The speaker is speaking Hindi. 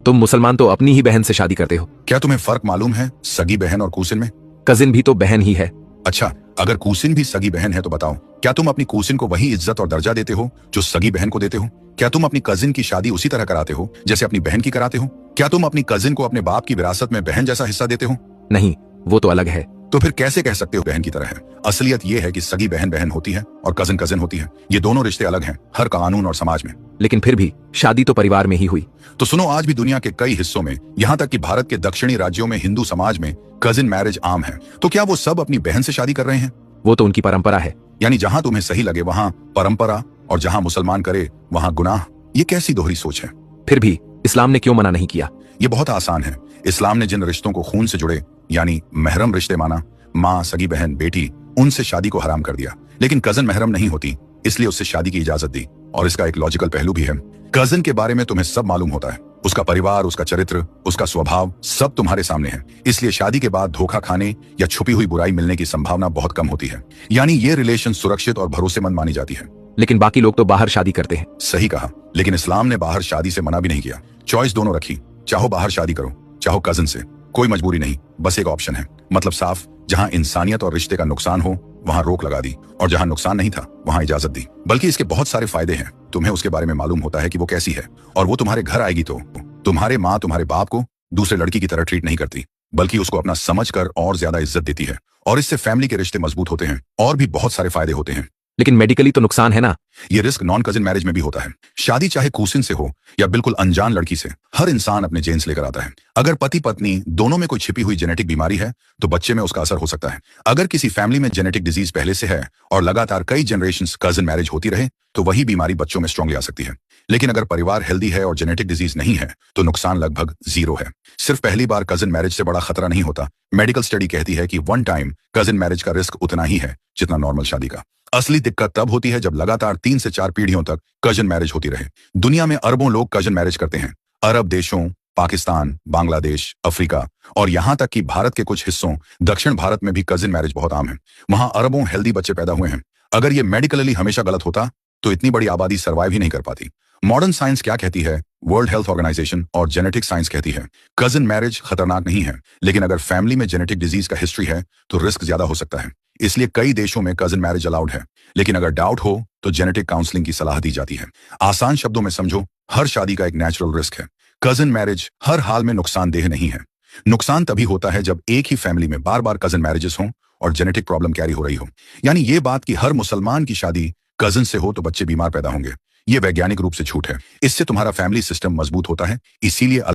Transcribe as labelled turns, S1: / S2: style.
S1: तुम मुसलमान तो अपनी ही बहन से शादी करते हो।
S2: क्या तुम्हें फर्क मालूम है सगी बहन और कूसिन में?
S1: कजिन भी तो बहन ही है।
S2: अच्छा, अगर कूसिन भी सगी बहन है तो बताओ, क्या तुम अपनी कूसिन को वही इज्जत और दर्जा देते हो जो सगी बहन को देते हो? क्या तुम अपनी कजिन की शादी उसी तरह कराते हो जैसे अपनी बहन की कराते हो? क्या तुम अपनी कजिन को अपने बाप की विरासत में बहन जैसा हिस्सा देते हो?
S1: नहीं, वो तो अलग है।
S2: तो फिर कैसे कह सकते हो बहन की तरह है? असलियत ये है कि सगी बहन बहन होती है और कजिन कजिन होती है। ये दोनों रिश्ते अलग हैं हर कानून और समाज में।
S1: लेकिन फिर भी शादी तो परिवार में ही हुई।
S2: तो सुनो, आज भी दुनिया के कई हिस्सों में, यहाँ तक कि भारत के दक्षिणी राज्यों में हिंदू समाज में कजिन मैरिज आम है। तो क्या वो सब अपनी बहन से शादी कर रहे हैं?
S1: वो तो उनकी परंपरा है।
S2: यानी जहां तुम्हें सही लगे वहां परंपरा और जहां मुसलमान करे वहां गुनाह। ये कैसी दोहरी सोच है?
S1: फिर भी इस्लाम ने क्यों मना नहीं किया?
S2: ये बहुत आसान है। इस्लाम ने जिन रिश्तों को खून से जुड़े यानी महरम रिश्ते माना, माँ, सगी बहन, बेटी, उनसे शादी को हराम कर दिया। लेकिन कजन महरम नहीं होती, इसलिए उससे शादी की इजाजत दी। और इसका एक लॉजिकल पहलू भी है। कजन के बारे में तुम्हें सब मालूम होता है, उसका परिवार, उसका चरित्र, उसका स्वभाव सब तुम्हारे सामने है। इसलिए शादी के बाद धोखा खाने या छुपी हुई बुराई मिलने की संभावना बहुत कम होती है। यानी ये रिलेशन सुरक्षित और भरोसेमंद मानी जाती है।
S1: लेकिन बाकी लोग तो बाहर शादी करते हैं।
S2: सही कहा, लेकिन इस्लाम ने बाहर शादी से मना भी नहीं किया। चॉइस दोनों रखी, चाहो बाहर शादी करो, चाहो कजिन से, कोई मजबूरी नहीं, बस एक ऑप्शन है। मतलब साफ, जहां इंसानियत और रिश्ते का नुकसान हो वहां रोक लगा दी, और जहां नुकसान नहीं था वहां इजाजत दी। बल्कि इसके बहुत सारे फायदे हैं। तुम्हें उसके बारे में मालूम होता है कि वो कैसी है, और वो तुम्हारे घर आएगी तो तुम्हारे माँ तुम्हारे बाप को दूसरे लड़की की तरह ट्रीट नहीं करती, बल्कि उसको अपना समझकर और ज्यादा इज्जत देती है। और इससे फैमिली के रिश्ते मजबूत होते हैं और भी बहुत सारे फायदे होते हैं।
S1: लेकिन मेडिकली तो नुकसान है ना?
S2: ये रिस्क नॉन कजिन मैरिज में भी होता है। शादी चाहे कूसिन से हो या बिल्कुल अनजान लड़की से, हर इंसान अपने जेन्स लेकर आता है। अगर पति पत्नी दोनों में कोई छिपी हुई जेनेटिक बीमारी है तो बच्चे में उसका असर हो सकता है। अगर किसी फैमिली में जेनेटिक डिजीज पहले से है और लगातार कई जनरेशंस कजिन मैरिज होती रहे तो वही बीमारी बच्चों में स्ट्रांगली आ सकती है। लेकिन अगर परिवार हेल्दी है और जेनेटिक डिजीज नहीं है तो नुकसान लगभग जीरो है। सिर्फ पहली बार कजिन मैरिज से बड़ा खतरा नहीं होता। मेडिकल स्टडी कहती है कि वन टाइम कजिन मैरिज का रिस्क उतना ही है जितना नॉर्मल शादी का। असली दिक्कत तब होती है जब लगातार 3 से 4 पीढ़ियों तक कजिन मैरिज होती रहे। दुनिया में अरबों लोग कजिन मैरिज करते हैं। अरब देशों, पाकिस्तान, बांग्लादेश, अफ्रीका और यहाँ तक कि भारत के कुछ हिस्सों दक्षिण भारत में भी कजिन मैरिज बहुत आम है। वहां अरबों हेल्दी बच्चे पैदा हुए हैं। अगर ये मेडिकली हमेशा गलत होता तो इतनी बड़ी आबादी सर्वाइव ही नहीं कर पाती। मॉडर्न साइंस क्या कहती है? वर्ल्ड हेल्थ ऑर्गेनाइजेशन और जेनेटिक साइंस कहती है कजिन मैरिज खतरनाक नहीं है, लेकिन अगर फैमिली में जेनेटिक डिजीज का हिस्ट्री है तो रिस्क ज्यादा हो सकता है। इसलिए कई देशों में कजिन मैरिज अलाउड है, लेकिन अगर डाउट हो तो जेनेटिक काउंसलिंग की सलाह दी जाती है। आसान शब्दों में समझो, हर शादी का एक नेचुरल रिस्क है। कजिन मैरिज हर हाल में नुकसानदेह नहीं है। नुकसान तभी होता है जब एक ही फैमिली में बार बार कजिन मैरिजेस हों और जेनेटिक प्रॉब्लम कैरी हो रही हो। यानी ये बात कि हर मुसलमान की शादी कजिन से हो तो बच्चे बीमार पैदा होंगे, ये वैज्ञानिक रूप से झूठ है। इससे तुम्हारा फैमिली सिस्टम मजबूत होता है। इसीलिए